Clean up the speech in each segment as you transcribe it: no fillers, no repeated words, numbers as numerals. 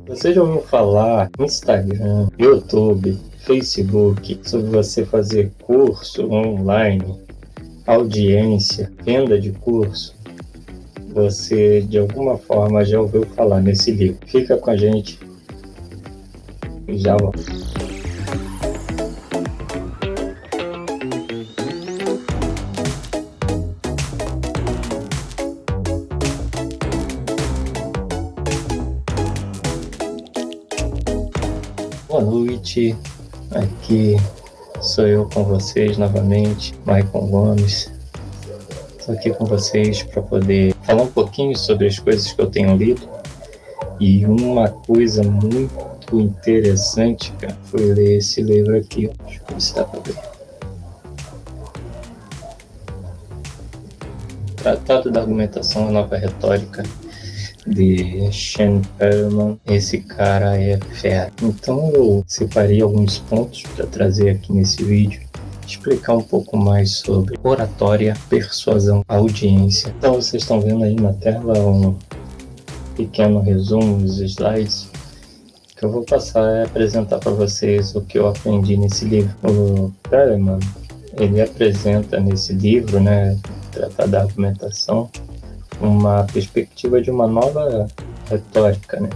Você já ouviu falar no Instagram, YouTube, Facebook sobre você fazer curso online, audiência, venda de curso? Você de alguma forma já ouviu falar nesse livro? Fica com a gente e já volto. Boa noite, aqui sou eu com vocês novamente, Maicon Gomes. Estou aqui com vocês para poder falar um pouquinho sobre as coisas que eu tenho lido. E uma coisa muito interessante, cara, foi ler esse livro aqui. Deixa eu ver se dá para ver. Tratado da Argumentação e Nova Retórica, de Shane Perlman. Esse cara é fera. Então eu separei alguns pontos para trazer aqui nesse vídeo, explicar um pouco mais sobre oratória, persuasão, audiência. Então vocês estão vendo aí na tela um pequeno resumo, os slides que eu vou passar e apresentar para vocês o que eu aprendi nesse livro. O Perlman, ele apresenta nesse livro, né, Tratado da Argumentação, uma perspectiva de uma nova retórica, né?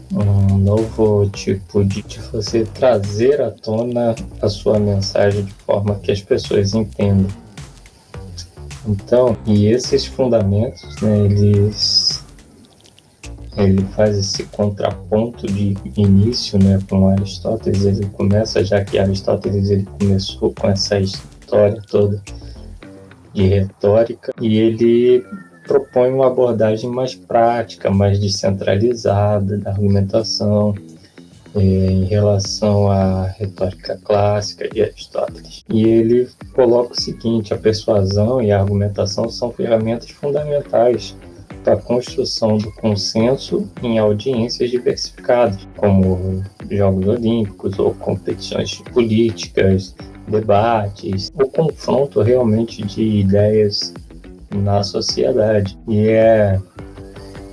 Um novo tipo de você trazer à tona a sua mensagem de forma que as pessoas entendam. Então, e esses fundamentos, né, ele faz esse contraponto de início, né, com Aristóteles. Ele começa, já que Aristóteles ele começou com essa história toda de retórica, e ele propõe uma abordagem mais prática, mais descentralizada da argumentação em relação à retórica clássica de Aristóteles. E ele coloca o seguinte: a persuasão e a argumentação são ferramentas fundamentais para a construção do consenso em audiências diversificadas, como Jogos Olímpicos ou competições políticas, debates, o confronto realmente de ideias na sociedade. E é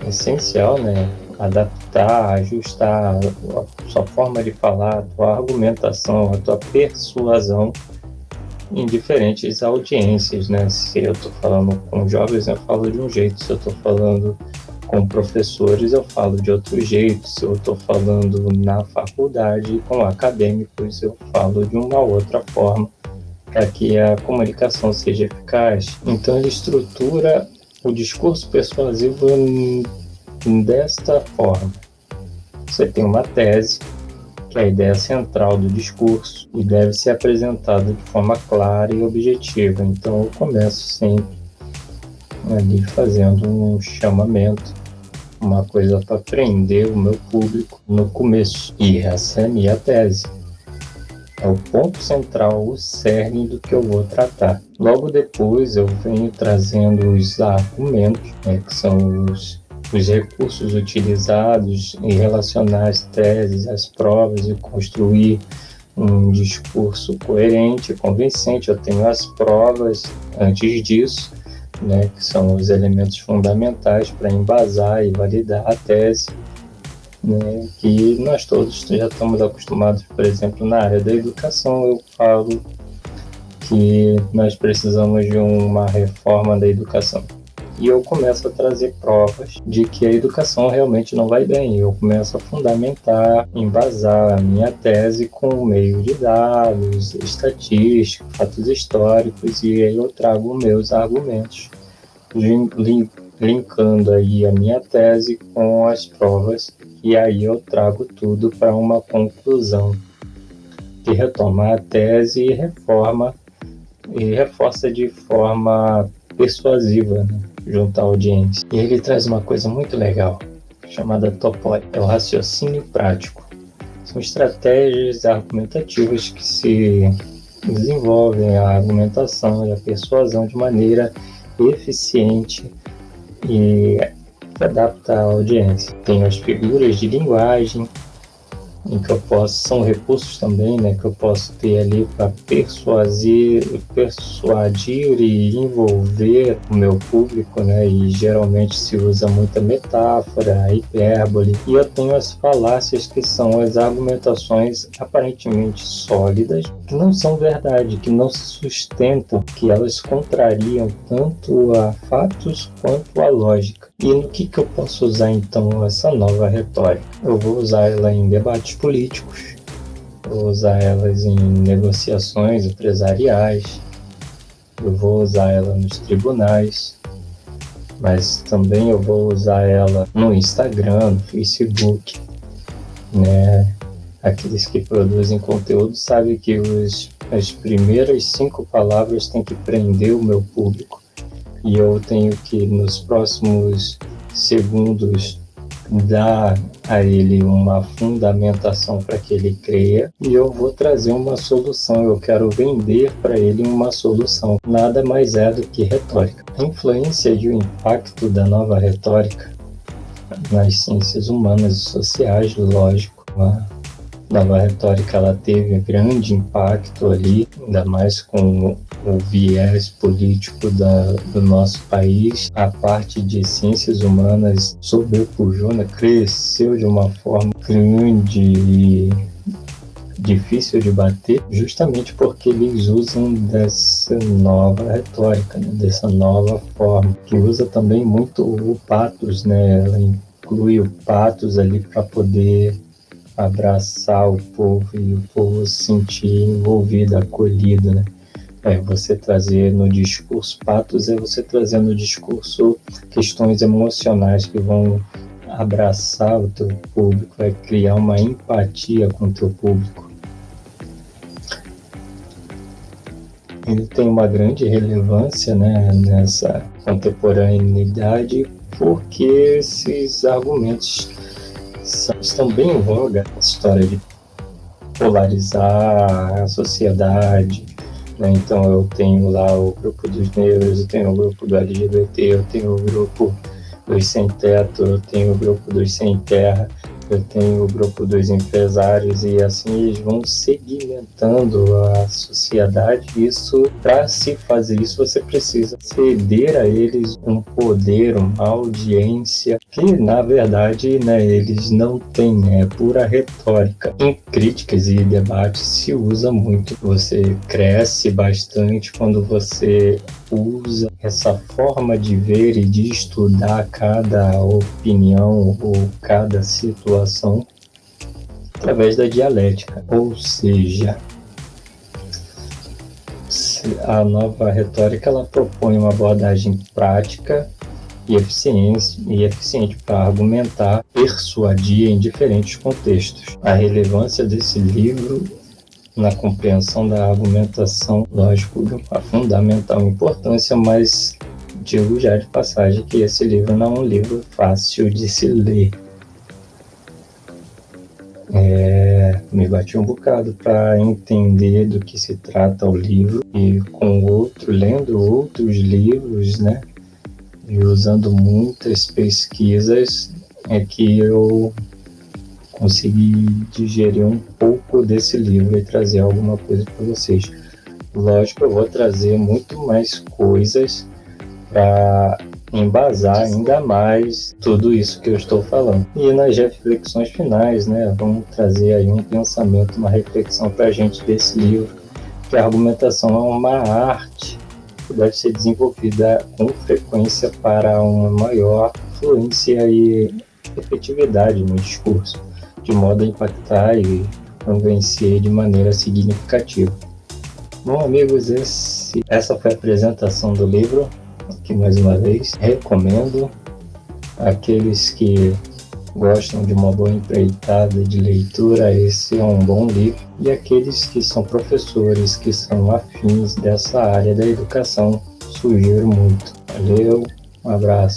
essencial, né, adaptar, ajustar a sua forma de falar, a tua argumentação, a tua persuasão em diferentes audiências, né? Se eu estou falando com jovens, eu falo de um jeito. Se eu estou falando com professores, eu falo de outro jeito. Se eu estou falando na faculdade com acadêmicos, eu falo de uma outra forma, para que a comunicação seja eficaz. Então ele estrutura o discurso persuasivo desta forma: você tem uma tese, que é a ideia central do discurso, e deve ser apresentada de forma clara e objetiva. Então eu começo sempre ali fazendo um chamamento, uma coisa para prender o meu público no começo. E essa é a minha tese. É o ponto central, o cerne do que eu vou tratar. Logo depois eu venho trazendo os argumentos, né, que são os recursos utilizados em relacionar as teses, as provas e construir um discurso coerente, convincente. Eu tenho as provas antes disso, né, que são os elementos fundamentais para embasar e validar a tese, né, que nós todos já estamos acostumados. Por exemplo, na área da educação, eu falo que nós precisamos de uma reforma da educação. E eu começo a trazer provas de que a educação realmente não vai bem. Eu começo a fundamentar, embasar a minha tese com meio de dados, estatísticos, fatos históricos, e aí eu trago meus argumentos, linkando aí a minha tese com as provas, e aí eu trago tudo para uma conclusão que retoma a tese e reforça de forma persuasiva, né, junto à audiência. E ele traz uma coisa muito legal, chamada topói, é o raciocínio prático. São estratégias argumentativas que se desenvolvem a argumentação e a persuasão de maneira eficiente e adapta à audiência. Tem as figuras de linguagem, em que eu posso, são recursos também, né, que eu posso ter ali para persuadir e envolver o meu público, né, e geralmente se usa muita metáfora, hipérbole, e eu tenho as falácias, que são as argumentações aparentemente sólidas, que não são verdade, que não se sustentam, que elas contrariam tanto a fatos quanto a lógica. E no que eu posso usar então essa nova retórica? Eu vou usar ela em debates políticos, vou usar elas em negociações empresariais, eu vou usar ela nos tribunais, mas também eu vou usar ela no Instagram, no Facebook, né? Aqueles que produzem conteúdo sabem que as primeiras 5 palavras têm que prender o meu público, e eu tenho que, nos próximos segundos, dar a ele uma fundamentação para que ele creia, e eu vou trazer uma solução, eu quero vender para ele uma solução. Nada mais é do que retórica. A influência e o impacto da nova retórica nas ciências humanas e sociais, lógico, a nova retórica ela teve um grande impacto ali, ainda mais com o viés político do nosso país. A parte de ciências humanas sobrepujou, né? Cresceu de uma forma grande e difícil de bater, justamente porque eles usam dessa nova retórica, né? Dessa nova forma, que usa também muito o patos, né? Ela inclui o patos ali para poder abraçar o povo e o povo se sentir envolvido, acolhido, né? Você trazer no discurso patos, é você trazer no discurso questões emocionais que vão abraçar o teu público, vai criar uma empatia com o teu público. Ele tem uma grande relevância, né, nessa contemporaneidade, porque esses argumentos estão bem em voga. A história de polarizar a sociedade, né? Então eu tenho lá o grupo dos negros, eu tenho o grupo do LGBT, eu tenho o grupo dos sem teto, eu tenho o grupo dos sem terra, eu tenho o grupo dos empresários, e assim eles vão segmentando a sociedade. Isso, para se fazer isso, você precisa ceder a eles um poder, uma audiência que, na verdade, né, eles não têm, é pura retórica. Em críticas e debates se usa muito. Você cresce bastante quando você usa essa forma de ver e de estudar cada opinião ou cada situação através da dialética. Ou seja, a nova retórica ela propõe uma abordagem prática e eficiente para argumentar, persuadir em diferentes contextos. A relevância desse livro na compreensão da argumentação, lógico, a fundamental importância, mas digo já de passagem que esse livro não é um livro fácil de se ler. Me bati um bocado para entender do que se trata o livro, e lendo outros livros, né, e usando muitas pesquisas, é que eu consegui digerir um pouco desse livro e trazer alguma coisa para vocês. Lógico, eu vou trazer muito mais coisas para embasar ainda mais tudo isso que eu estou falando. E nas reflexões finais, né, vamos trazer aí um pensamento, uma reflexão para a gente desse livro, que a argumentação é uma arte que deve ser desenvolvida com frequência para uma maior fluência e efetividade no discurso, de modo a impactar e convencer de maneira significativa. Bom, amigos, essa foi a apresentação do livro, que mais uma vez recomendo. Aqueles que gostam de uma boa empreitada de leitura, esse é um bom livro. E aqueles que são professores, que são afins dessa área da educação, sugiro muito. Valeu, um abraço.